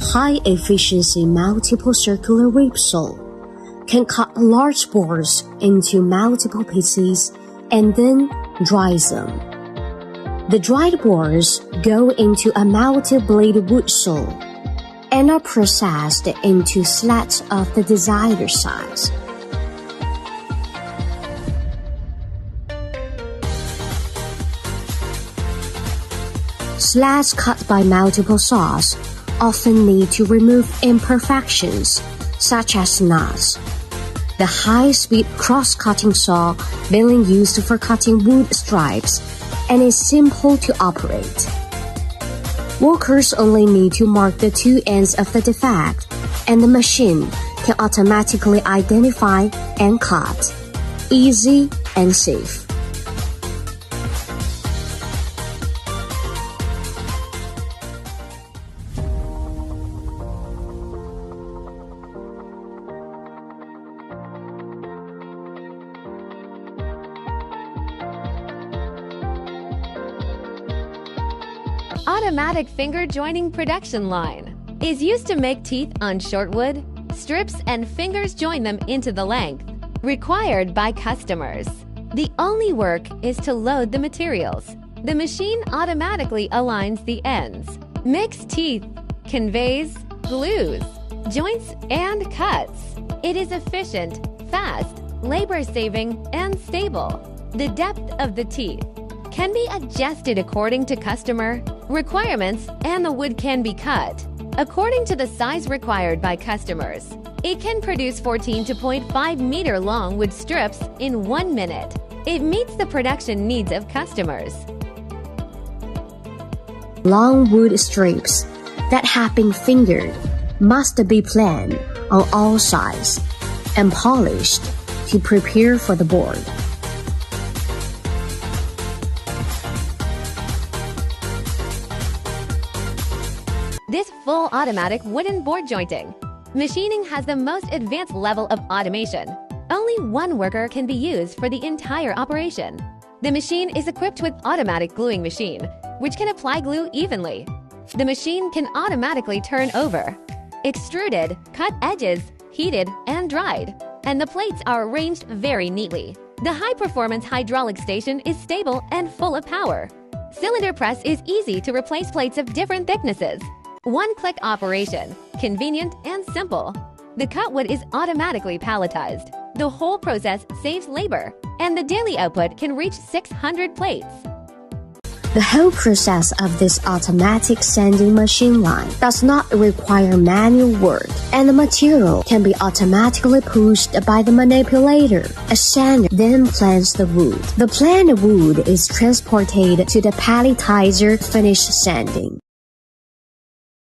high-efficiency multiple circular rip saw can cut large boards into multiple pieces and then dry them. The dried boards go into a multi-blade wood saw and are processed into slats of the desired size. Slats cut by multiple saws often need to remove imperfections, such as knots. The high-speed cross-cutting saw being used for cutting wood stripes and is simple to operate. Workers only need to mark the two ends of the defect, and the machine can automatically identify and cut. Easy and safe. Automatic finger joining production line is used to make teeth on short wood, strips, and fingers join them into the length required by customers. The only work is to load the materials. The machine automatically aligns the ends, makes teeth, conveys, glues, joints, and cuts. It is efficient, fast, labor-saving, and stable. The depth of the teeth can be adjusted according to customer requirements, and the wood can be cut according to the size required by customers. It can produce 14 to 0.5 meter long wood strips in 1 minute. It meets the production needs of customers. Long wood strips that have been fingered must be planed on all sides and polished to prepare for the board. This full automatic wooden board jointing machining has the most advanced level of automation. Only one worker can be used for the entire operation. The machine is equipped with automatic gluing machine, which can apply glue evenly. The machine can automatically turn over, extruded, cut edges, heated, and dried, and the plates are arranged very neatly. The high-performance hydraulic station is stable and full of power. Cylinder press is easy to replace plates of different thicknesses. One-click operation, convenient and simple. The cut wood is automatically palletized. The whole process saves labor, and the daily output can reach 600 plates. The whole process of this automatic sanding machine line does not require manual work, and the material can be automatically pushed by the manipulator. A sander then planes the wood. The planed wood is transported to the palletizer to finish sanding.